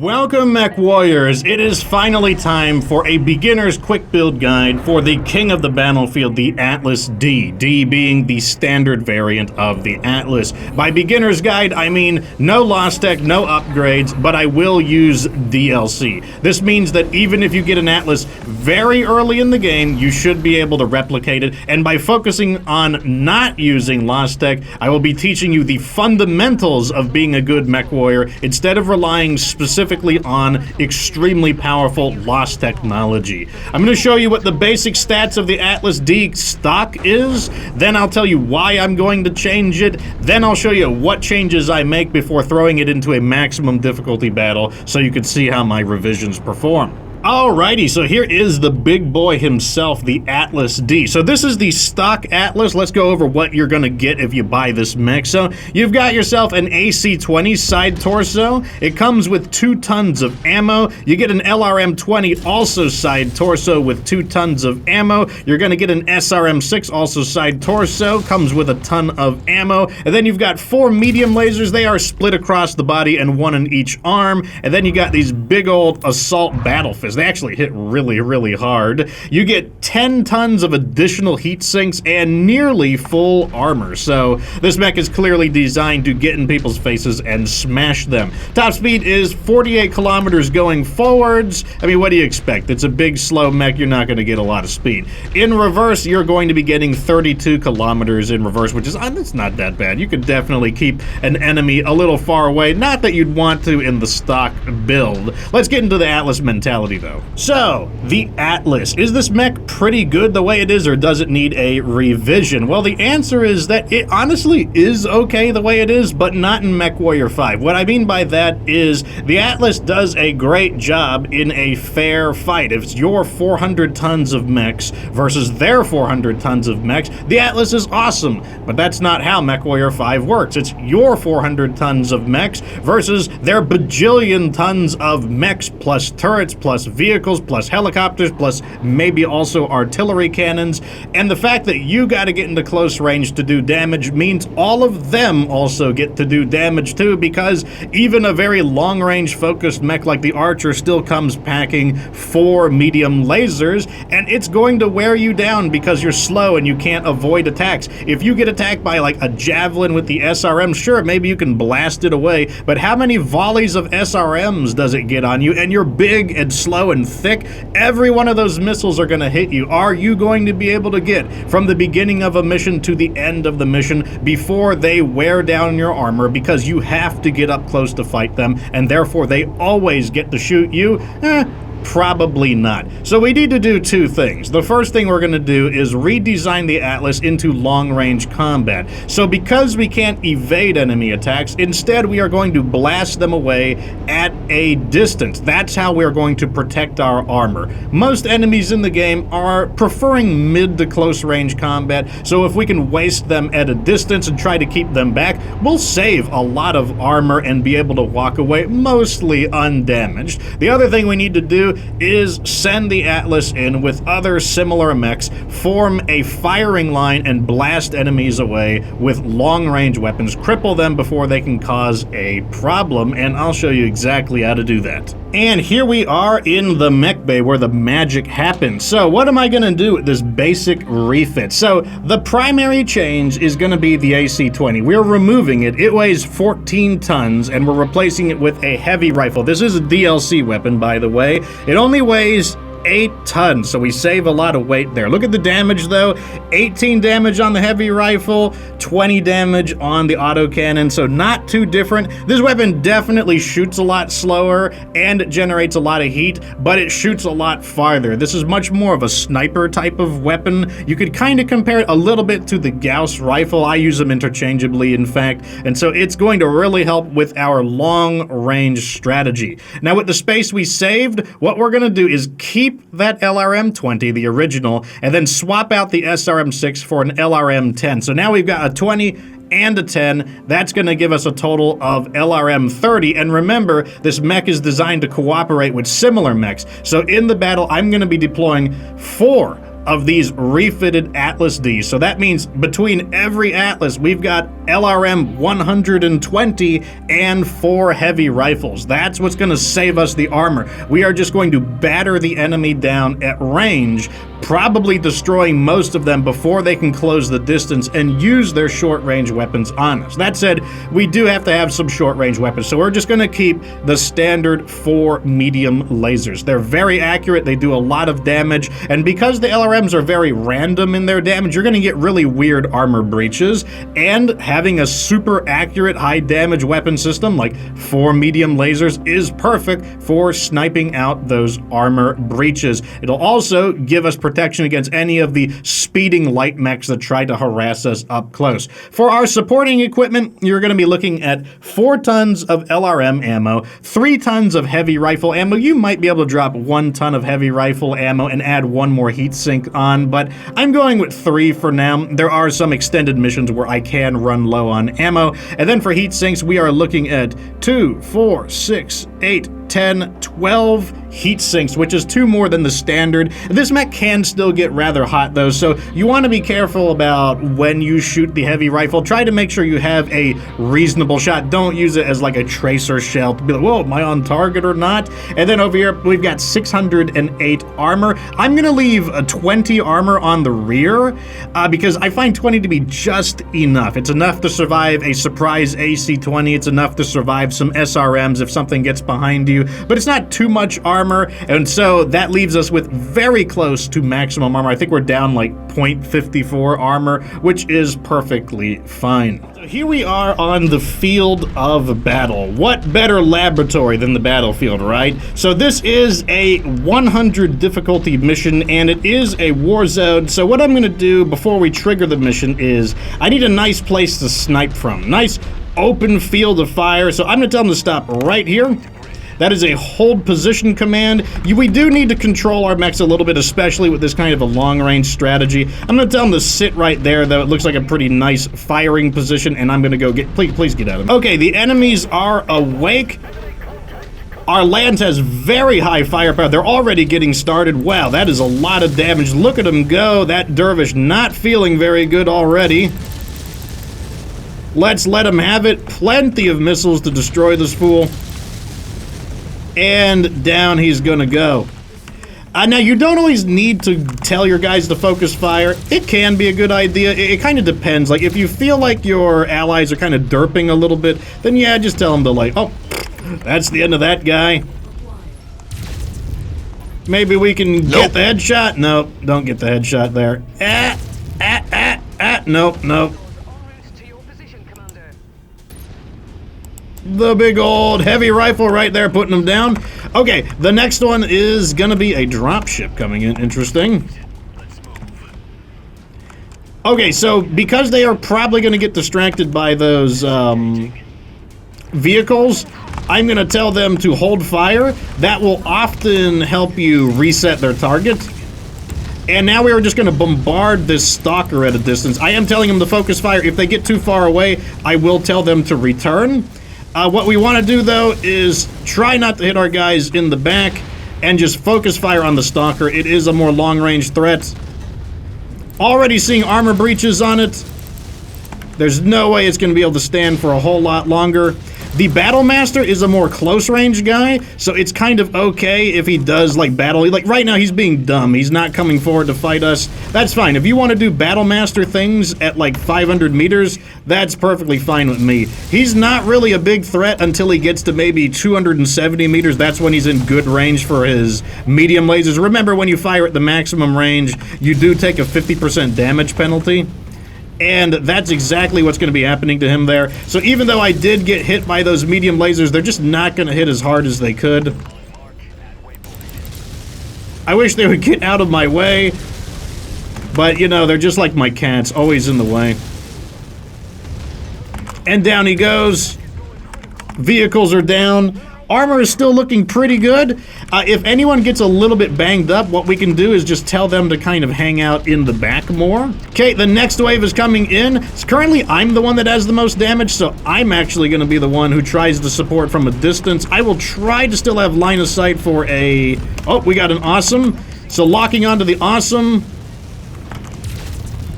Welcome, Mech Warriors. It is finally time for a beginner's quick build guide for the king of the battlefield, the Atlas D. D being the standard variant of the Atlas. By beginner's guide, I mean no lost tech, no upgrades, but I will use DLC. This means that even if you get an Atlas very early in the game, you should be able to replicate it. And by focusing on not using lost tech, I will be teaching you the fundamentals of being a good Mech Warrior instead of relying specifically on extremely powerful lost technology. I'm going to show you what the basic stats of the Atlas D stock is, then I'll tell you why I'm going to change it, then I'll show you what changes I make before throwing it into a maximum difficulty battle so you can see how my revisions perform. Alrighty, so here is the big boy himself, the Atlas D. So this is the stock Atlas. Let's go over what you're gonna get if you buy this mech. So you've got yourself an AC-20 side torso. It comes with 2 tons of ammo. You get an LRM-20 also side torso with 2 tons of ammo. You're gonna get an SRM-6 also side torso, comes with a ton of ammo. And then you've got 4 medium lasers. They are split across the body and 1 in each arm. And then you got these big old assault battle fists. They actually hit really, really hard. You get 10 tons of additional heat sinks and nearly full armor. So this mech is clearly designed to get in people's faces and smash them. Top speed is 48 kilometers going forwards. I mean, what do you expect? It's a big, slow mech. You're not going to get a lot of speed. In reverse, you're going to be getting 32 kilometers in reverse, which is it's not that bad. You could definitely keep an enemy a little far away. Not that you'd want to in the stock build. Let's get into the Atlas mentality, though. So, the Atlas. Is this mech pretty good the way it is, or does it need a revision? Well, the answer is that it honestly is okay the way it is, but not in MechWarrior 5. What I mean by that is the Atlas does a great job in a fair fight. If it's your 400 tons of mechs versus their 400 tons of mechs, the Atlas is awesome, but that's not how MechWarrior 5 works. It's your 400 tons of mechs versus their bajillion tons of mechs plus turrets plus vehicles plus helicopters plus maybe also artillery cannons, and the fact that you got to get into close range to do damage means all of them also get to do damage too, because even a very long range focused mech like the Archer still comes packing 4 medium lasers, and it's going to wear you down because you're slow and you can't avoid attacks. If you get attacked by like a javelin with the SRM, sure, maybe you can blast it away, but how many volleys of SRMs does it get on you? And you're big and slow and thick. Every one of those missiles are going to hit you. Are you going to be able to get from the beginning of a mission to the end of the mission before they wear down your armor, because you have to get up close to fight them and therefore they always get to shoot you? Probably not. So we need to do 2 things. The first thing we're going to do is redesign the Atlas into long-range combat. So because we can't evade enemy attacks, instead we are going to blast them away at a distance. That's how we're going to protect our armor. Most enemies in the game are preferring mid to close range combat, so if we can waste them at a distance and try to keep them back, we'll save a lot of armor and be able to walk away mostly undamaged. The other thing we need to do is send the Atlas in with other similar mechs, form a firing line, and blast enemies away with long-range weapons, cripple them before they can cause a problem, and I'll show you exactly how to do that. And here we are in the mech bay where the magic happens. So what am I going to do with this basic refit? So the primary change is going to be the AC-20. We're removing it. It weighs 14 tons, and we're replacing it with a heavy rifle. This is a DLC weapon, by the way. It only weighs 8 tons, so we save a lot of weight there. Look at the damage though. 18 damage on the heavy rifle, 20 damage on the autocannon, so not too different. This weapon definitely shoots a lot slower and it generates a lot of heat, but it shoots a lot farther. This is much more of a sniper type of weapon. You could kind of compare it a little bit to the Gauss rifle. I use them interchangeably, in fact, and so it's going to really help with our long-range strategy. Now with the space we saved, what we're going to do is keep that LRM-20, the original, and then swap out the SRM-6 for an LRM-10. So now we've got a 20 and a 10. That's going to give us a total of LRM-30. And remember, this mech is designed to cooperate with similar mechs. So in the battle, I'm going to be deploying 4 of these refitted Atlas Ds. So that means between every Atlas, we've got LRM 120 and 4 heavy rifles. That's what's going to save us the armor. We are just going to batter the enemy down at range, probably destroying most of them before they can close the distance and use their short-range weapons on us. That said, we do have to have some short-range weapons, so we're just going to keep the standard 4 medium lasers. They're very accurate, they do a lot of damage, and because the LRMs are very random in their damage, you're going to get really weird armor breaches, and having a super accurate high damage weapon system like 4 medium lasers is perfect for sniping out those armor breaches. It'll also give us protection against any of the speeding light mechs that try to harass us up close. For our supporting equipment, you're going to be looking at 4 tons of LRM ammo, 3 tons of heavy rifle ammo. You might be able to drop 1 ton of heavy rifle ammo and add 1 more heat sink on, but I'm going with 3 for now. There are some extended missions where I can run low on ammo. And then for heat sinks, we are looking at 2, 4, 6, 8, 10, 12 heat sinks, which is 2 more than the standard. This mech can still get rather hot though, so you want to be careful about when you shoot the heavy rifle. Try to make sure you have a reasonable shot. Don't use it as like a tracer shell to be like, whoa, am I on target or not? And then over here, we've got 608 armor. I'm going to leave a 20 armor on the rear because I find 20 to be just enough. It's enough to survive a surprise AC-20. It's enough to survive some SRMs if something gets behind you, but it's not too much armor, and so that leaves us with very close to maximum armor. I think we're down like 0.54 armor, which is perfectly fine. So here we are on the field of battle. What better laboratory than the battlefield, right? So this is a 100 difficulty mission, and it is a war zone. So what I'm going to do before we trigger the mission is I need a nice place to snipe from. Nice open field of fire. So I'm going to tell them to stop right here. That is a hold position command. We do need to control our mechs a little bit, especially with this kind of a long-range strategy. I'm going to tell them to sit right there, though. It looks like a pretty nice firing position, and I'm going to go get... Please get at them. Okay, the enemies are awake. Our Lance has very high firepower. They're already getting started. Wow, that is a lot of damage. Look at them go. That Dervish not feeling very good already. Let's let him have it. Plenty of missiles to destroy this fool. And down he's gonna go. Now, you don't always need to tell your guys to focus fire. It can be a good idea. It kind of depends. Like, if you feel like your allies are kind of derping a little bit, then yeah, just tell them to like, oh, that's the end of that guy. Maybe we can get the headshot? Nope, don't get the headshot there. Nope. The big old heavy rifle right there, putting them down. Okay, the next one is gonna be a dropship coming in. Interesting. Okay, so because they are probably gonna get distracted by those vehicles, I'm gonna tell them to hold fire. That will often help you reset their target. And now we are just going to bombard this stalker at a distance. I am telling them to focus fire. If they get too far away, I will tell them to return. What we want to do, though, is try not to hit our guys in the back and just focus fire on the stalker. It is a more long-range threat. Already seeing armor breaches on it. There's no way it's going to be able to stand for a whole lot longer. The Battle Master is a more close-range guy, so it's kind of okay if he does, like, battle. Like, right now, he's being dumb. He's not coming forward to fight us. That's fine. If you want to do Battle Master things at, like, 500 meters, that's perfectly fine with me. He's not really a big threat until he gets to maybe 270 meters. That's when he's in good range for his medium lasers. Remember, when you fire at the maximum range, you do take a 50% damage penalty. And that's exactly what's going to be happening to him there. So even though I did get hit by those medium lasers, they're just not going to hit as hard as they could. I wish they would get out of my way. But, you know, they're just like my cats, always in the way. And down he goes. Vehicles are down. Armor is still looking pretty good. If anyone gets a little bit banged up, what we can do is just tell them to kind of hang out in the back more. Okay, the next wave is coming in. So currently, I'm the one that has the most damage, so I'm actually going to be the one who tries to support from a distance. I will try to still have line of sight for a... Oh, we got an awesome. So locking onto the awesome. We're going to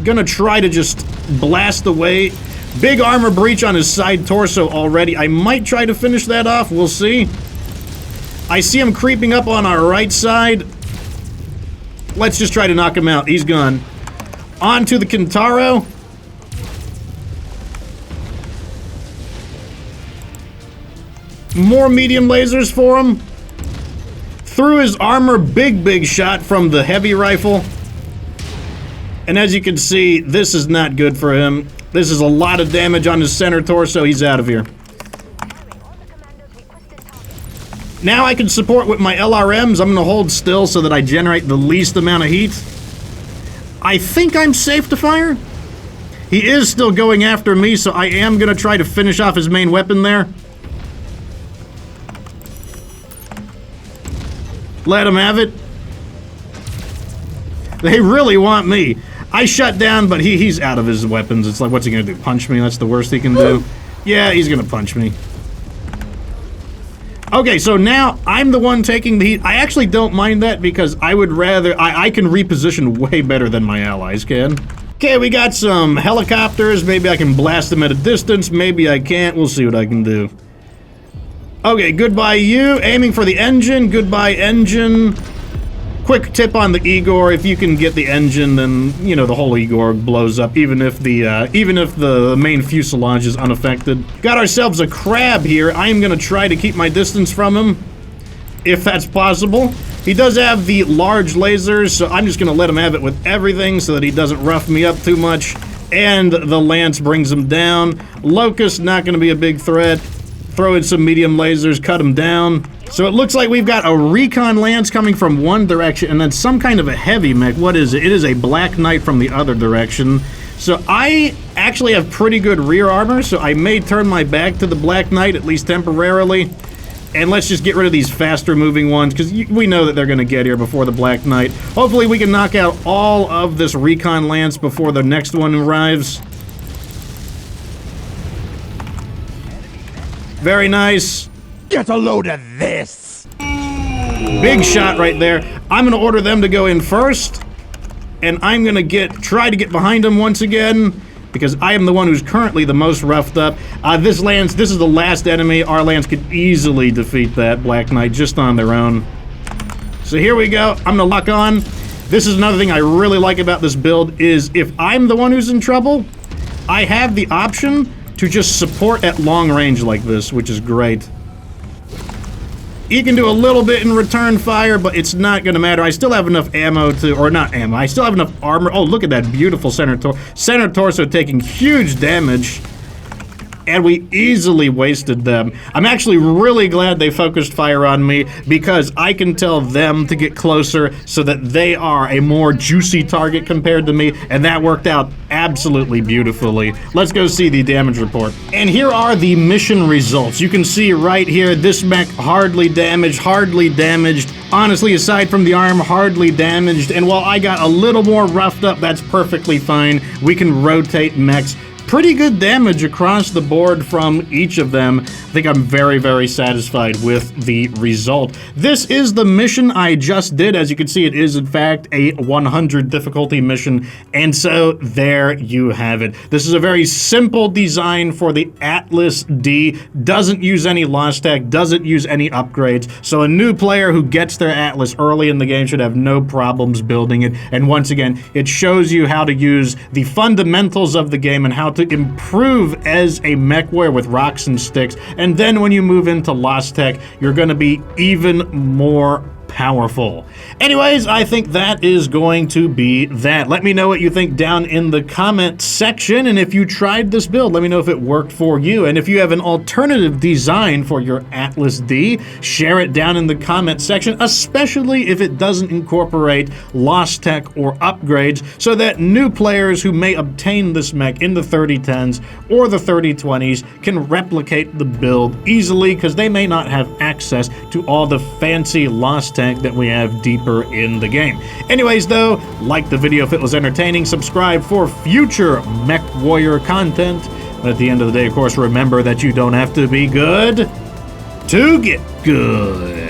gonna try to just blast away. Big armor breach on his side torso already. I might try to finish that off. We'll see. I see him creeping up on our right side. Let's just try to knock him out. He's gone. On to the Kintaro. More medium lasers for him. Through his armor, big shot from the heavy rifle. And as you can see, this is not good for him. This is a lot of damage on his center torso. He's out of here. Now I can support with my LRMs. I'm going to hold still so that I generate the least amount of heat. I think I'm safe to fire. He is still going after me, so I am going to try to finish off his main weapon there. Let him have it. They really want me. I shut down, but he's out of his weapons. It's like, what's he gonna do? Punch me? That's the worst he can do. Yeah, he's gonna punch me. Okay, so now I'm the one taking the heat. I actually don't mind that because I would rather... I can reposition way better than my allies can. Okay, we got some helicopters. Maybe I can blast them at a distance. Maybe I can't. We'll see what I can do. Okay, goodbye you. Aiming for the engine. Goodbye engine. Quick tip on the Igor: if you can get the engine, then you know the whole Igor blows up, even if the main fuselage is unaffected. Got ourselves a crab here. I am gonna try to keep my distance from him, if that's possible. He does have the large lasers, so I'm just gonna let him have it with everything so that he doesn't rough me up too much. And the lance brings him down. Locust not gonna be a big threat. Throw in some medium lasers, cut him down. So it looks like we've got a recon lance coming from one direction and then some kind of a heavy mech. What is it? It is a Black Knight from the other direction. So I actually have pretty good rear armor, so I may turn my back to the Black Knight, at least temporarily. And let's just get rid of these faster moving ones, because we know that they're going to get here before the Black Knight. Hopefully we can knock out all of this recon lance before the next one arrives. Very nice. Get a load of this! Big shot right there. I'm gonna order them to go in first, and I'm gonna try to get behind them once again, because I am the one who's currently the most roughed up. This lance, this is the last enemy. Our lance could easily defeat that Black Knight just on their own. So here we go. I'm gonna lock on. This is another thing I really like about this build, is if I'm the one who's in trouble, I have the option to just support at long range like this, which is great. You can do a little bit in return fire, but it's not gonna matter. I still have enough ammo to, or not ammo, I still have enough armor. Oh, look at that beautiful center torso taking huge damage. And we easily wasted them. I'm actually really glad they focused fire on me, because I can tell them to get closer so that they are a more juicy target compared to me, and that worked out absolutely beautifully. Let's go see the damage report. And here are the mission results. You can see right here, this mech hardly damaged. Honestly, aside from the arm, hardly damaged. And while I got a little more roughed up, that's perfectly fine. We can rotate mechs. Pretty good damage across the board from each of them. I think I'm very, very satisfied with the result. This is the mission I just did. As you can see, it is in fact a 100 difficulty mission. And so there you have it. This is a very simple design for the Atlas D. Doesn't use any lost tech, doesn't use any upgrades. So a new player who gets their Atlas early in the game should have no problems building it. And once again, it shows you how to use the fundamentals of the game and how to improve as a MechWarrior with rocks and sticks, and then when you move into Lost Tech, you're going to be even more powerful. Anyways, I think that is going to be that. Let me know what you think down in the comment section, and if you tried this build, let me know if it worked for you. And if you have an alternative design for your Atlas D, share it down in the comment section, especially if it doesn't incorporate Lost Tech or upgrades, so that new players who may obtain this mech in the 3010s or the 3020s can replicate the build easily, because they may not have access to all the fancy Lost Tech that we have deeper in the game. Anyways though, like the video if it was entertaining, subscribe for future MechWarrior content. But at the end of the day, of course, remember that you don't have to be good to get good.